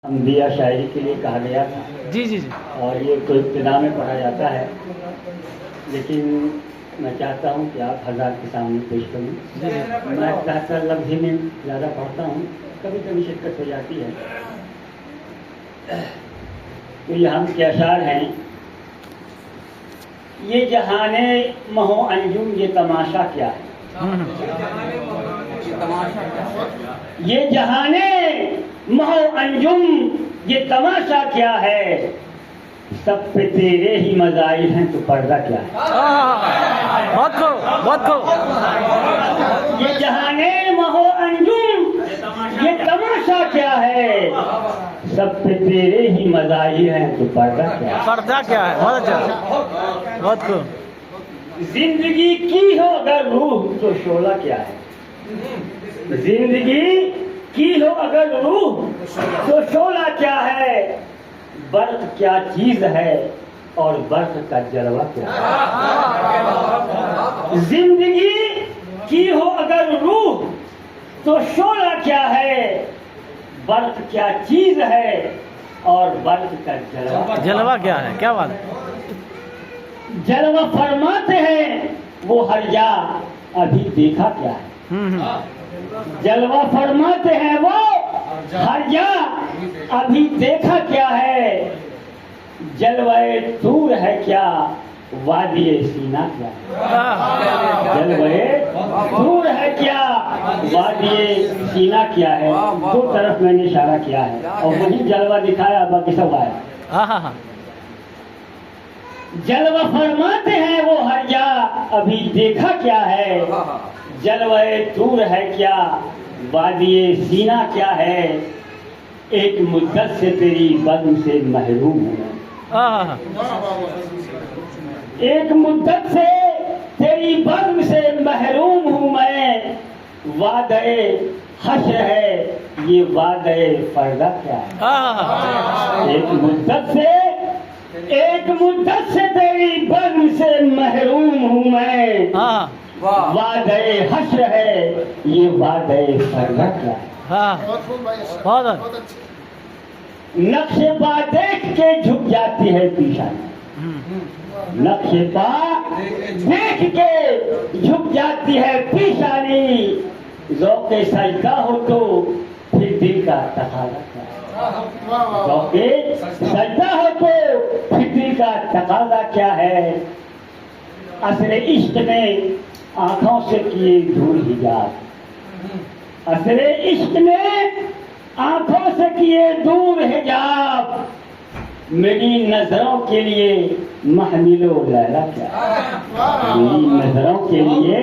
दिया शायरी के लिए कहा गया था। जी जी जी। और ये तो इब्तिदा में पढ़ा जाता है, लेकिन मैं चाहता हूँ कि आप हज़ार के सामने पेश करूँ। मैं 77 लफ्ज़ ही में ज़्यादा पढ़ता हूँ, कभी कभी शिक्कत हो जाती है। तो ये हम के अशार हैं। ये जहाने महो अंजुम ये तमाशा क्या है। ये जहाने महो अंजुम ये तमाशा क्या है, सब पे तेरे ही मज़ाहिर हैं तो पर्दा क्या है। बहुत खूब। ये जहाने महो अंजुम ये तमाशा क्या है, सब पे तेरे ही मज़ाहिर हैं तो पर्दा क्या है। पर्दा क्या है। बहुत अच्छा, बहुत खूब। जिंदगी की हो अगर रूह तो शोला क्या है। जिंदगी की हो अगर रूह तो शोला क्या है। बर्फ क्या चीज है और बर्फ का जलवा क्या है। जिंदगी की हो अगर रूह तो शोला क्या है। बर्फ क्या चीज है और बर्फ का जलवा क्या है। क्या बात है। जलवा फरमाते हैं वो हरजा अभी देखा क्या है। जलवा फरमाते हैं वो हरजा अभी देखा क्या है। जलवाए तूर है क्या वादिये सीना क्या है। जलवाए तूर है क्या वादिये सीना क्या है। दो तरफ मैंने इशारा किया है और वही जलवा दिखाया, बाकी सब आया। जलवा फरमाते हैं वो हरजा अभी देखा क्या है। जलवाए तूर है क्या वादिये सीना क्या है। एक मुद्दत से तेरी बज़्म से महरूम हूँ मैं। एक मुद्दत से तेरी बज़्म से महरूम हूँ मैं। वादे हश्र है ये वादे पर्दा क्या है। एक मुद्दत से तेरी बज़्म से महरूम हूँ मैं। वादे हश्र है ये वादे पर्दा क्या है। बहुत नक्शे पा देख के झुक जाती है पीशानी। नक्शे पा देख के झुक जाती है पीशानी। ज़ौक़े सजदा हो तो फिर दिल का तकाज़ा क्या है। ज़ौक़े सजदा हो तो फिर दिल का तकाज़ा क्या है। असरे इश्क में आंखों से किए दूर हिजाब। असरे इश्क में आंखों से किए दूर हिजाब। मेरी नजरों के लिए महमिलो लैला क्या है। मेरी नजरों के लिए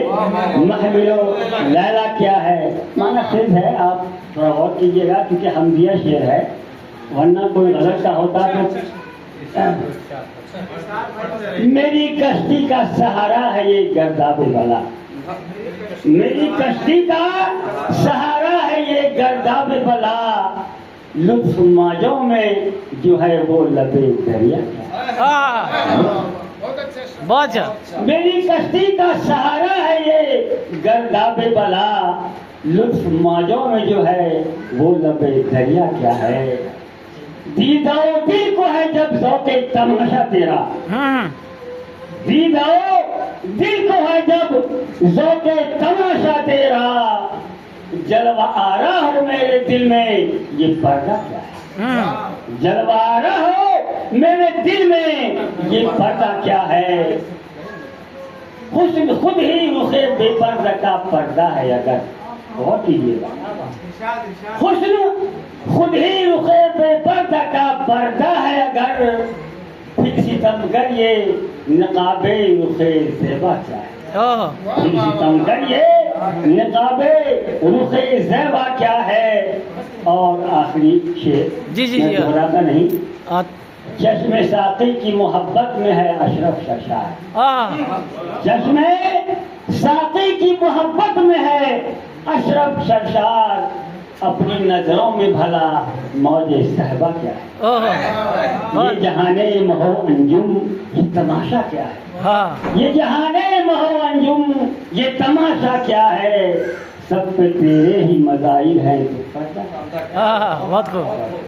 महमिलो लैला क्या है। माना शेर है, आप थोड़ा गौर कीजिएगा क्योंकि हमदिया शेर है, वरना कोई गलत का होता तो। मेरी कश्ती का सहारा है ये गर्दाब बला। मेरी कश्ती का सहारा है ये गर्दाब बला। लुत्फ माजों में जो है वो लबे दरिया। बहुत अच्छा। मेरी कश्ती का सहारा है ये गर्दाब बला। लुत्फ माजों में जो है वो लबे दरिया क्या है। दीदाओ दिल को है जब ज़ौक़े तमाशा तेरा। दीदाओ दिल को है जब ज़ौक़े तमाशा तेरा। जलवा आ रहा हो मेरे दिल में ये पर्दा क्या है। जलवा आ रहा हो मेरे दिल में ये पर्दा क्या है। हुस्न खुद ही रुखे बेपर्दा का पर्दा है अगर। बहुत कीजिएगा। हुस्न खुद ही रुखे बेपर्दा का पर्दा है अगर। फिर सितमगर ये नकाबे रुखे ज़ेबा क्या है। फिर सितमगर ये नकाबे रुखे ज़ेबा क्या है। और आखिरी शेर जी जी मैं दोहराता नहीं। हाँ। चश्मे साक़ी की मोहब्बत में है अशरफ सरशार। चश्मे साक़ी की मोहब्बत में है अशरफ सरशार। अपनी नजरों में भला मौजे सहबा क्या है। ये जहाने महो अंजुम ये तमाशा क्या है। ये जहाने महो अंजुम ये तमाशा क्या है। सब पे तेरे ही मज़ाहिर हैं तो पर्दा। बहुत खूब।